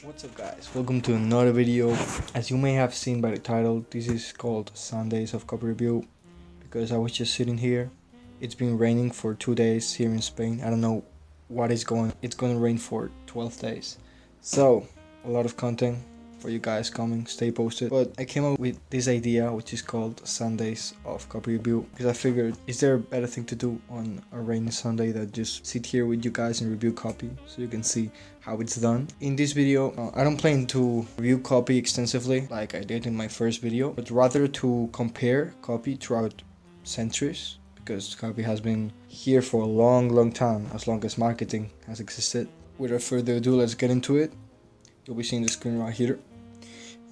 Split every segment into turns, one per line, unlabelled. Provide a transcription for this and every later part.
What's up guys, welcome to another video. As you may have seen by the title, this is called Sundays of Copy Review because I was just sitting here. It's been raining for 2 days here in Spain. I don't know what is going on. It's gonna rain for 12 days. So a lot of content for you guys coming, stay posted. But I came up with this idea which is called Sundays of Copy Review because I figured, is there a better thing to do on a rainy Sunday than just sit here with you guys and review copy so you can see how it's done. In this video, I don't plan to review copy extensively like I did in my first video, but rather to compare copy throughout centuries, because copy has been here for a long time, as long as marketing has existed. Without further ado, let's get into it. You'll be seeing the screen right here.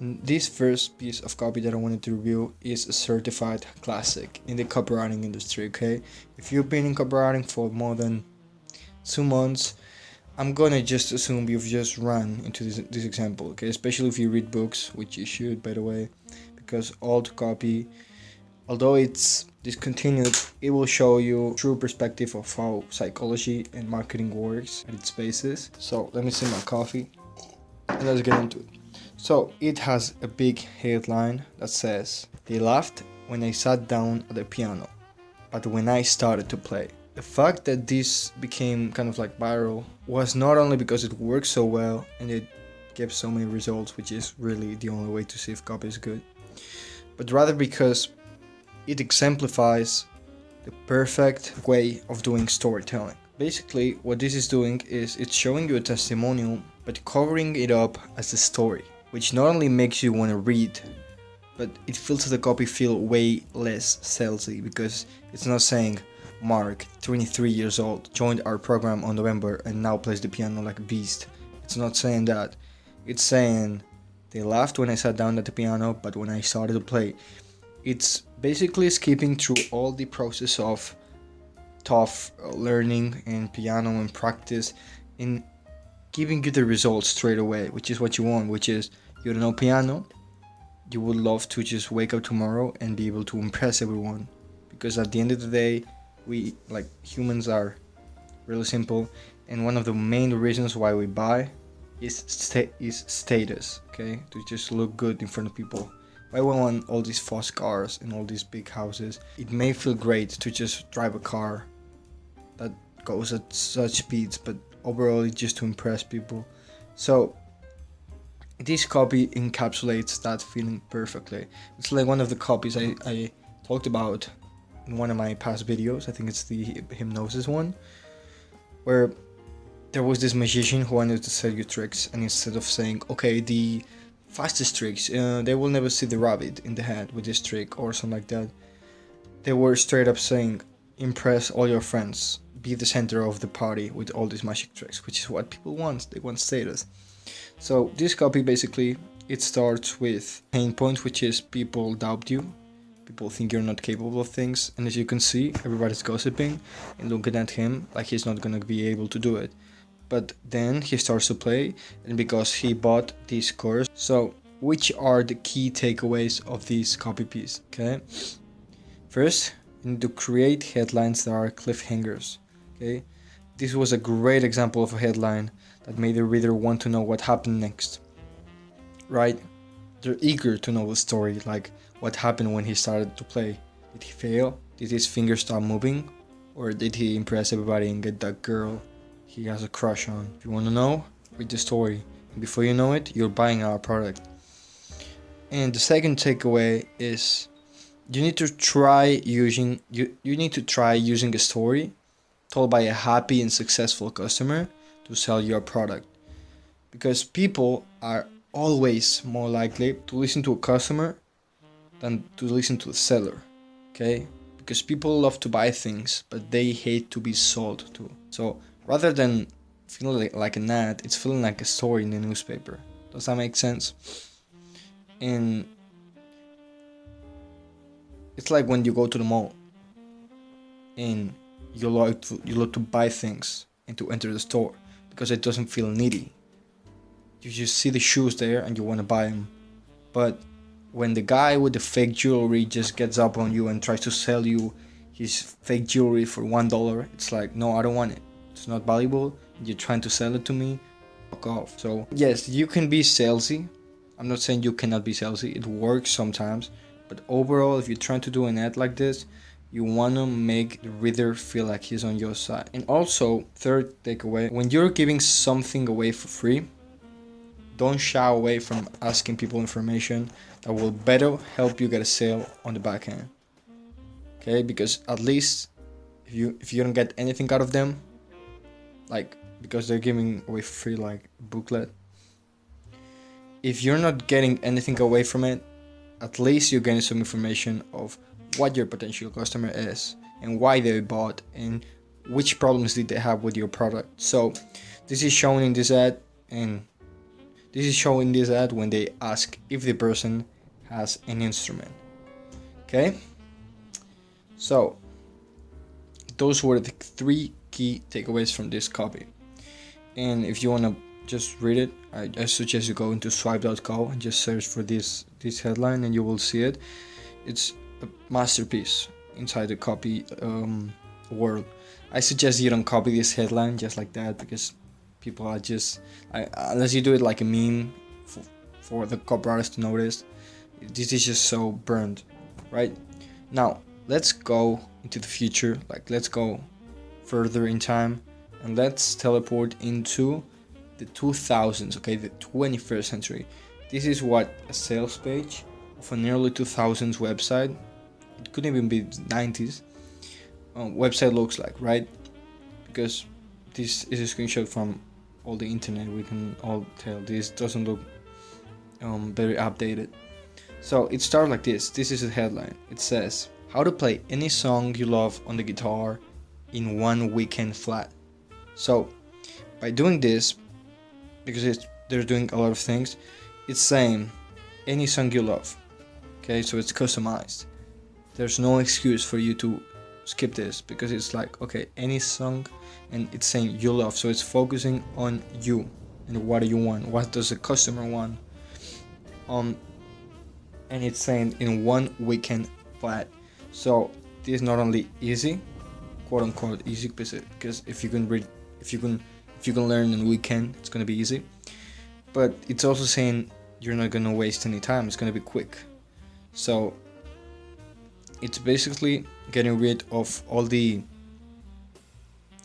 And this first piece of copy that I wanted to review is a certified classic in the copywriting industry, okay? If you've been in copywriting for more than 2 months, I'm gonna just assume you've just run into this example, okay? Especially if you read books, which you should, by the way, because old copy, although it's discontinued, it will show you true perspective of how psychology and marketing works at its basis. So let me sip my coffee and let's get into it. So it has a big headline that says, "They laughed when I sat down at the piano, but when I started to play." The fact that this became kind of like viral was not only because it works so well and it gives so many results, which is really the only way to see if copy is good, but rather because it exemplifies the perfect way of doing storytelling. Basically, what this is doing is it's showing you a testimonial, but covering it up as a story, which not only makes you want to read, but it feels the copy feel way less salesy, because it's not saying, "Mark, 23 years old, joined our program on November and now plays the piano like a beast." It's not saying that. It's saying, "They laughed when I sat down at the piano, but when I started to play." It's basically skipping through all the process of tough learning and piano and practice and giving you the results straight away, which is what you want, which is, you don't know piano, you would love to just wake up tomorrow and be able to impress everyone, because at the end of the day, we, like humans, are really simple, and one of the main reasons why we buy is status, okay? To just look good in front of people. Why we want all these fast cars and all these big houses? It may feel great to just drive a car that goes at such speeds, but overall it's just to impress people. So this copy encapsulates that feeling perfectly. It's like one of the copies I talked about in one of my past videos. I think it's the hypnosis one, where there was this magician who wanted to sell you tricks, and instead of saying, "Okay, the fastest tricks, they will never see the rabbit in the head with this trick," or something like that, they were straight up saying, "Impress all your friends, be the center of the party with all these magic tricks," which is what people want. They want status. So this copy, basically, it starts with pain point, which is people doubt you. People think you're not capable of things, and as you can see, everybody's gossiping and looking at him like he's not gonna be able to do it. But then he starts to play, and because he bought this course. So which are the key takeaways of this copy piece? Okay, first, you need to create headlines that are cliffhangers. Okay, this was a great example of a headline that made the reader want to know what happened next, right? They're eager to know the story, like what happened when he started to play. Did he fail? Did his fingers stop moving? Or did he impress everybody and get that girl he has a crush on? If you want to know, read the story, and before you know it, you're buying our product. And the second takeaway is, you need to try using a story told by a happy and successful customer to sell your product, because people are always more likely to listen to a customer than to listen to the seller, okay? Because people love to buy things, but they hate to be sold to. So rather than feeling like an ad, it's feeling like a story in the newspaper. Does that make sense? And it's like when you go to the mall and you like to buy things and to enter the store, because it doesn't feel needy. You just see the shoes there and you want to buy them. But when the guy with the fake jewelry just gets up on you and tries to sell you his fake jewelry for $1, it's like, no, I don't want it. It's not valuable. You're trying to sell it to me. fuck off. So yes, you can be salesy. I'm not saying you cannot be salesy. It works sometimes, but overall, if you're trying to do an ad like this, you want to make the reader feel like he's on your side. And also, third takeaway, when you're giving something away for free, don't shy away from asking people information that will better help you get a sale on the back end. Okay, because at least if you don't get anything out of them, like because they're giving away for free like a booklet, if you're not getting anything away from it, at least you're getting some information of what your potential customer is and why they bought and which problems did they have with your product. So this is shown in this ad, and this is showing this ad when they ask if the person has an instrument. Okay, so those were the 3 key takeaways from this copy. And if you want to just read it, I suggest you go into swipe.co and just search for this headline, and you will see it. It's a masterpiece inside the copy world. I suggest you don't copy this headline just like that, because people are just unless you do it like a meme for the copywriters to notice. This is just so burned, right? Now let's go into the future. Like, let's go further in time and let's teleport into the 2000s, okay, the 21st century. This is what a sales page of an early 2000s website, it could even be 90s website looks like, right? Because this is a screenshot from all the internet. We can all tell this doesn't look very updated. So it starts like this. This is the headline. It says, how to play any song you love on the guitar in 1 weekend flat. So by doing this, because they're doing a lot of things, it's saying any song you love. Okay, so it's customized. There's no excuse for you to skip this, because it's like, okay, any song, and it's saying you love, so it's focusing on you and what do you want, what does the customer want, and it's saying in 1 weekend flat. So this is not only easy, quote unquote easy, because if you can learn in a weekend, it's gonna be easy. But it's also saying you're not gonna waste any time. It's gonna be quick. So it's basically getting rid of all the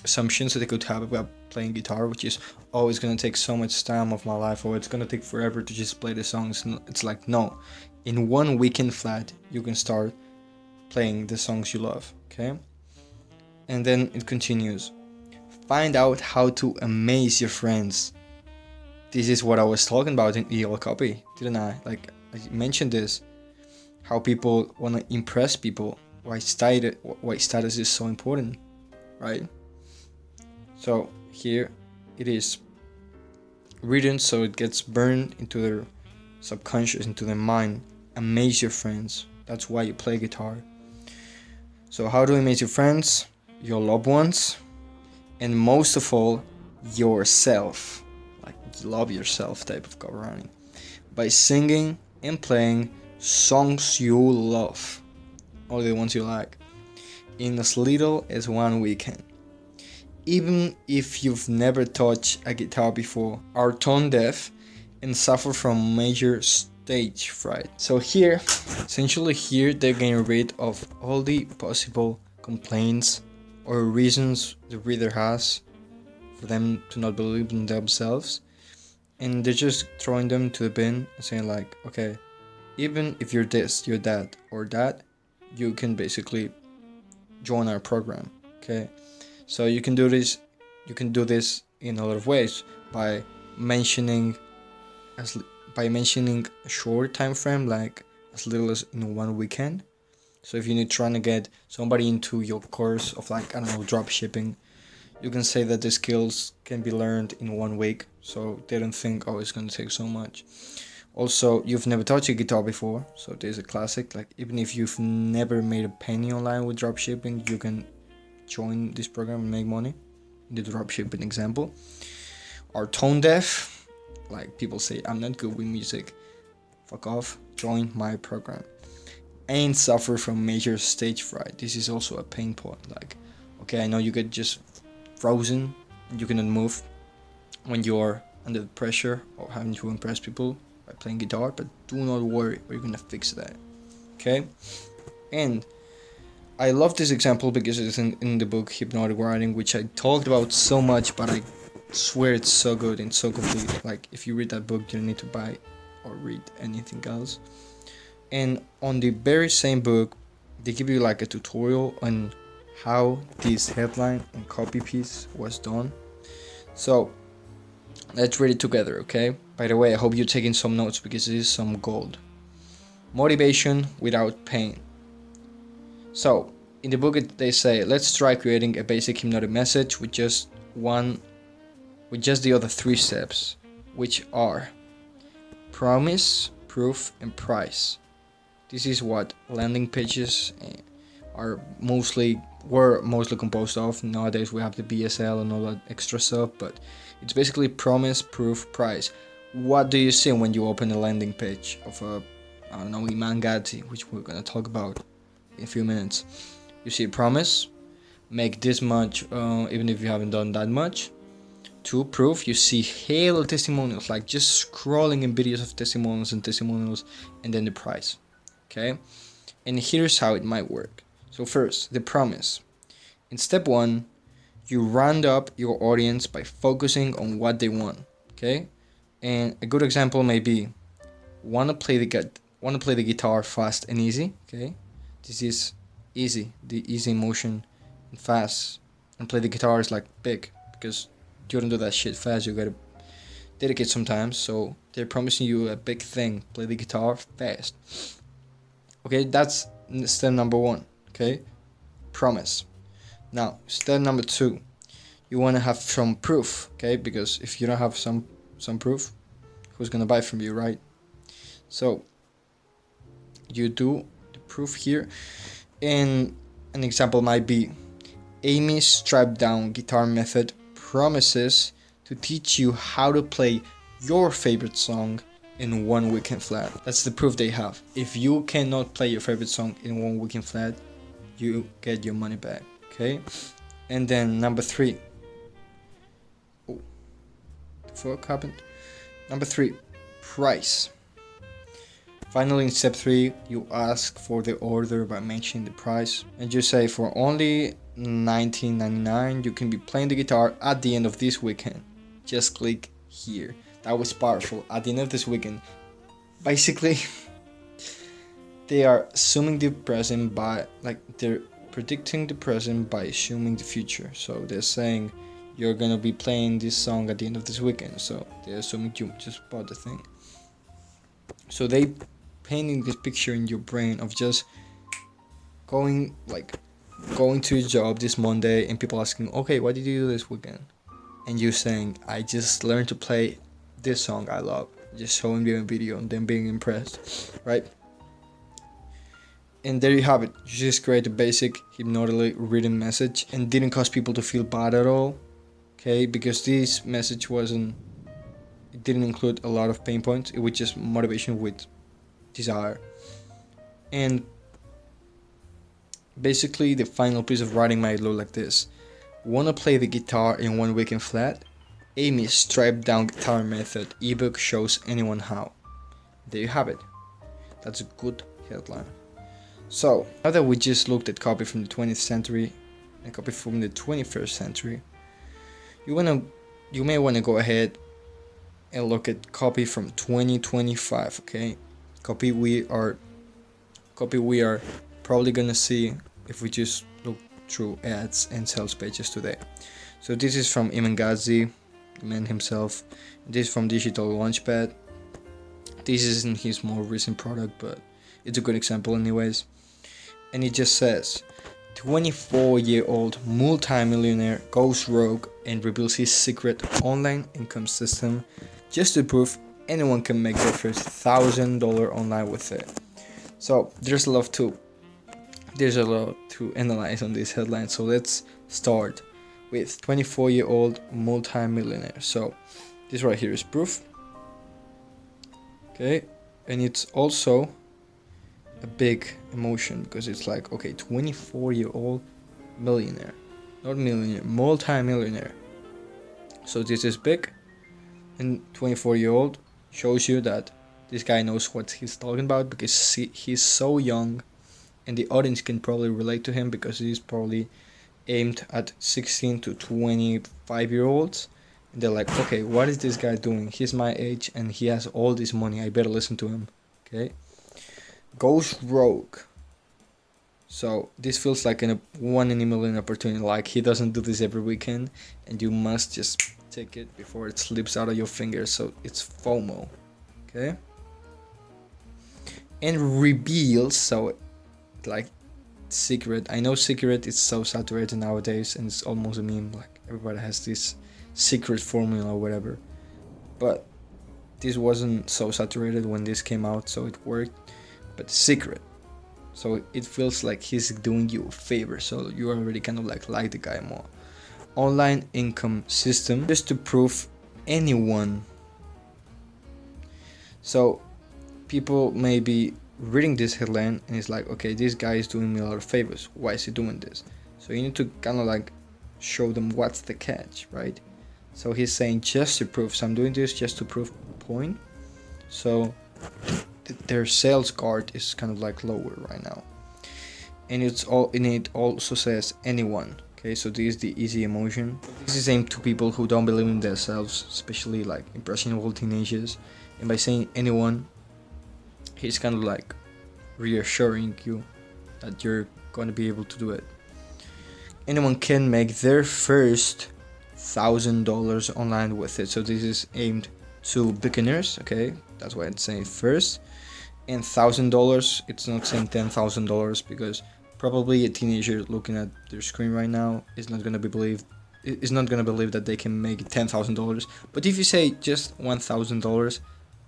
assumptions that they could have about playing guitar, which is, oh, it's gonna take so much time of my life, or it's gonna take forever to just play the songs. It's like, no, in 1 weekend flat you can start playing the songs you love. Okay, and then it continues. Find out how to amaze your friends. This is what I was talking about in EL copy, didn't I? Like, I mentioned this, how people want to impress people, why status is so important, right? So here it is written so it gets burned into their subconscious, into their mind. Amaze your friends. That's why you play guitar. So how to amaze your friends, your loved ones, and most of all, yourself. Like, love yourself type of copywriting. By singing and playing songs you love, or the ones you like, in as little as 1 weekend. Even if you've never touched a guitar before, are tone deaf, and suffer from major stage fright. So here, essentially here, they're getting rid of all the possible complaints or reasons the reader has for them to not believe in themselves, and they're just throwing them to the bin and saying like, okay, even if you're this, you're that, or that, you can basically join our program. Okay, so you can do this in a lot of ways, by mentioning a short time frame, like as little as in 1 weekend. So if you're trying to get somebody into your course of, like, I don't know, drop shipping, you can say that the skills can be learned in 1 week, so they don't think, oh, it's going to take so much. Also, you've never touched a guitar before, so there's a classic. Like, even if you've never made a penny online with drop shipping, you can join this program and make money. In the drop shipping example, are tone deaf. Like, people say, I'm not good with music. Fuck off, join my program. And suffer from major stage fright. This is also a pain point. Like, okay, I know you get just frozen, you cannot move when you're under the pressure of having to impress people by playing guitar, but do not worry, we're gonna fix that. Okay? And I love this example because it's in the book Hypnotic Writing, which I talked about so much, but I swear it's so good and so complete. Like, if you read that book, you don't need to buy or read anything else. And on the very same book, they give you like a tutorial on how this headline and copy piece was done. So let's read it together, okay? By the way, I hope you're taking some notes because this is some gold. Motivation without pain. So in the book they say, let's try creating a basic hypnotic message with just the other 3 steps, which are promise, proof, and price. This is what landing pages were mostly composed of. Nowadays we have the BSL and all that extra stuff, but it's basically promise, proof, price. What do you see when you open a landing page of a, I don't know, Iman Gadzhi, which we're gonna talk about in a few minutes? You see a promise, make this much, even if you haven't done that much. 2, proof, you see halo testimonials, like just scrolling in videos of testimonials, and then the price. Okay, and here's how it might work. So first, the promise. In step 1, you round up your audience by focusing on what they want. Okay, and a good example may be wanna play the guitar fast and easy. Okay, this is easy, the easy motion and fast, and play the guitar is like big because you don't do that shit fast. You gotta dedicate some time. So they're promising you a big thing. Play the guitar fast. Okay, that's step number 1. Okay, promise. Now, step number 2, you want to have some proof. Okay, because if you don't have some proof, who's gonna buy from you, right? So you do the proof here, and an example might be Amy's strapped down guitar method promises to teach you how to play your favorite song in 1 weekend flat. That's the proof they have. If you cannot play your favorite song in 1 weekend flat, you get your money back. Okay, and then number 3. Oh, the fuck happened? Number 3, price. Finally, in step 3, you ask for the order by mentioning the price, and you say for only $19.99 you can be playing the guitar at the end of this weekend. Just click here. That was powerful. At the end of this weekend, basically they are assuming the present by, like, they're predicting the present by assuming the future. So they're saying you're gonna be playing this song at the end of this weekend, so they're assuming you just bought the thing. So they painting this picture in your brain of just going to your job this Monday and people asking, okay, what did you do this weekend? And you saying, I just learned to play this song I love. Just showing them a video and then being impressed, right? And there you have it. You just create a basic hypnotically written message and didn't cause people to feel bad at all. Okay, because this message it didn't include a lot of pain points. It was just motivation with desire. And basically the final piece of writing might look like this. Wanna play the guitar in 1 weekend flat? Amy's strapped down guitar method ebook shows anyone how. There you have it. That's a good headline. So now that we just looked at copy from the 20th century and copy from the 21st century, you may want to go ahead and look at copy from 2025. Okay, copy we are probably gonna see if we just look through ads and sales pages today. So this is from Iman Gadzhi, the man himself. This is from Digital Launchpad. This isn't his more recent product, but it's a good example anyways. And it just says, 24-year-old multi-millionaire goes rogue and reveals his secret online income system just to prove anyone can make their first $1,000 online with it. So there's a lot to analyze on this headline. So let's start with 24-year-old multi-millionaire. So this right here is proof. Okay, and it's also a big emotion because it's like, okay, 24-year-old millionaire, not millionaire, multi-millionaire. So this is big, and 24-year-old shows you that this guy knows what he's talking about, because he's so young, and the audience can probably relate to him because he's probably aimed at 16 to 25-year-olds, and they're like, okay, what is this guy doing? He's my age and he has all this money, I better listen to him. Okay, goes rogue. So this feels like a 1 in a million opportunity. Like, he doesn't do this every weekend, and you must just take it before it slips out of your fingers. So it's FOMO. Okay, and reveals. So like, secret. I know secret is so saturated nowadays, and it's almost a meme. Like, everybody has this secret formula or whatever. But this wasn't so saturated when this came out, so it worked. But secret. So it feels like he's doing you a favor, so you already kind of like the guy more. Online income system, just to prove anyone. So people may be reading this headline and it's like, okay, this guy is doing me a lot of favors. Why is he doing this? So you need to kind of like show them what's the catch, right? So he's saying just to prove. So I'm doing this just to prove a point. So their sales card is kind of like lower right now, and it also says anyone. Okay, so this is the easy emotion. This is aimed to people who don't believe in themselves, especially like impressionable teenagers. And by saying anyone, he's kind of like reassuring you that you're going to be able to do it. Anyone can make their first $1,000 online with it. So this is aimed to beginners. Okay, that's why it's saying first. And $1,000, it's not saying $10,000, because probably a teenager looking at their screen right now is not gonna believe that they can make $10,000. But if you say just $1,000,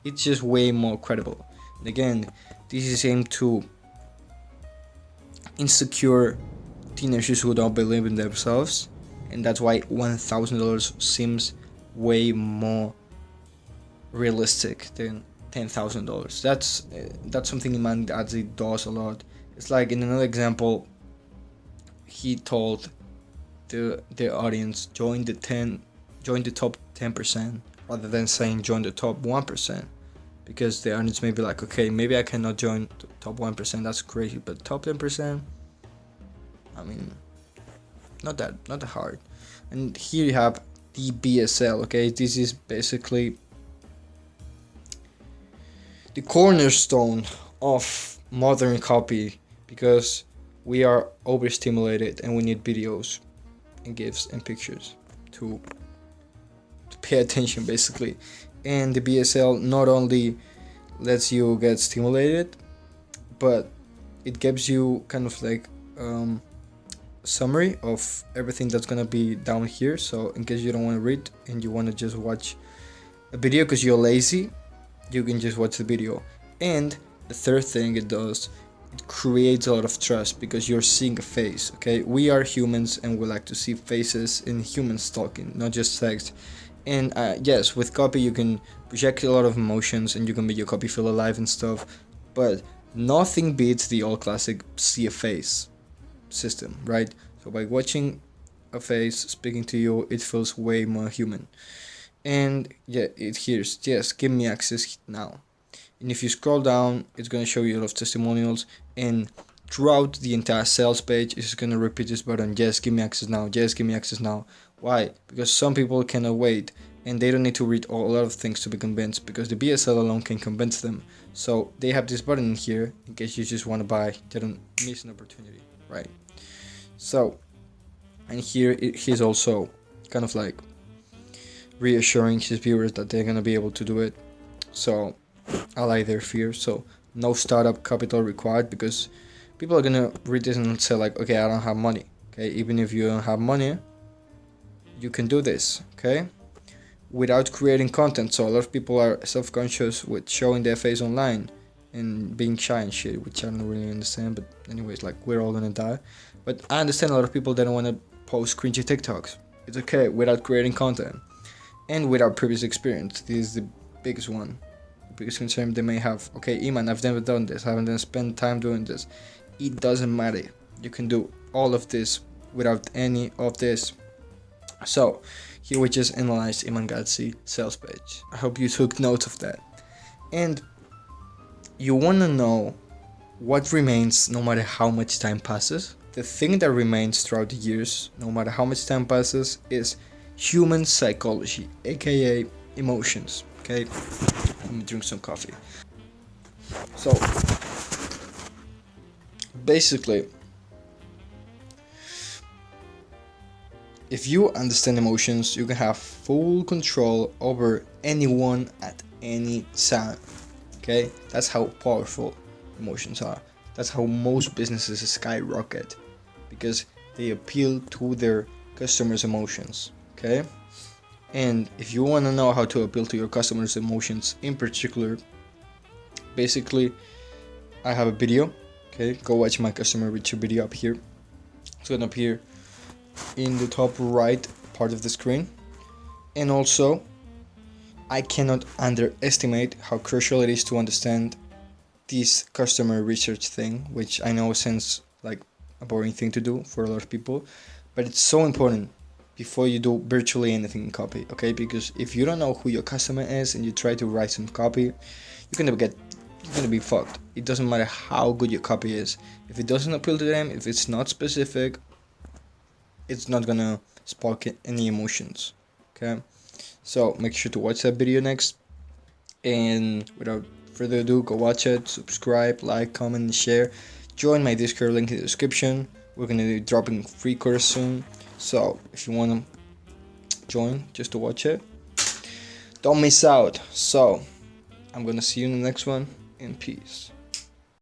it's just way more credible. And again, this is aimed to insecure teenagers who don't believe in themselves, and that's why $1,000 seems way more realistic than $10,000. That's something in mind that it does a lot. It's like, in another example, he told the audience join the top 10%, rather than saying join the top 1%, because the audience may be like, okay, maybe I cannot join the top 1%, that's crazy, but top 10%, I mean, not that hard. And here you have the BSL. Okay, this is basically the cornerstone of modern copy, because we are overstimulated and we need videos and GIFs and pictures to pay attention, basically. And the BSL not only lets you get stimulated, but it gives you kind of like summary of everything that's gonna be down here. So in case you don't want to read and you want to just watch a video because you're lazy, you can just watch the video. And the third thing it does, it creates a lot of trust, because you're seeing a face. Okay, we are humans and we like to see faces in humans talking, not just text. And yes, with copy you can project a lot of emotions and you can make your copy feel alive and stuff, but nothing beats the old classic see a face system, right? So by watching a face speaking to you, it feels way more human. And yeah, it hears, yes, give me access now. And if you scroll down, it's going to show you a lot of testimonials, and throughout the entire sales page, it's going to repeat this button, yes, give me access now, yes, give me access now. Why? Because some people cannot wait, and they don't need to read a lot of things to be convinced, because the BSL alone can convince them. So they have this button in here in case you just want to buy, they don't miss an opportunity, right? So, and here he's also kind of like reassuring his viewers that they're gonna be able to do it. So allay their fears. So no startup capital required, because people are gonna read this and say like, okay, I don't have money. Okay, even if you don't have money, you can do this. Okay, without creating content. So a lot of people are self-conscious with showing their face online and being shy and shit, which I don't really understand. But anyways, like, we're all gonna die. But I understand a lot of people that don't want to post cringy TikToks. It's okay, without creating content and without previous experience. This is the biggest one, the biggest concern they may have. Okay, Iman, I've never done this, I haven't spent time doing this. It doesn't matter. You can do all of this without any of this. So here we just analyzed Iman Gadzhi sales page. I hope you took note of that. And you want to know what remains no matter how much time passes. The thing that remains throughout the years, no matter how much time passes, is human psychology, aka emotions. Okay, let me drink some coffee. So basically, if you understand emotions, you can have full control over anyone at any time. Okay, that's how powerful emotions are. That's how most businesses skyrocket, because they appeal to their customers' emotions. Okay, and if you want to know how to appeal to your customers' emotions in particular, basically, I have a video. Okay, go watch my customer reach video up here. It's gonna appear in the top right part of the screen. And also, I cannot underestimate how crucial it is to understand this customer research thing, which I know sounds like a boring thing to do for a lot of people, but it's so important before you do virtually anything in copy. Okay, because if you don't know who your customer is and you try to write some copy, you're gonna be fucked. It doesn't matter how good your copy is. If it doesn't appeal to them, if it's not specific, it's not gonna spark any emotions. Okay, so make sure to watch that video next. And without further ado, go watch it, subscribe, like, comment, and share. Join my Discord, link in the description. We're gonna be dropping free course soon, so if you wanna join just to watch it, don't miss out. So I'm gonna see you in the next one, and peace.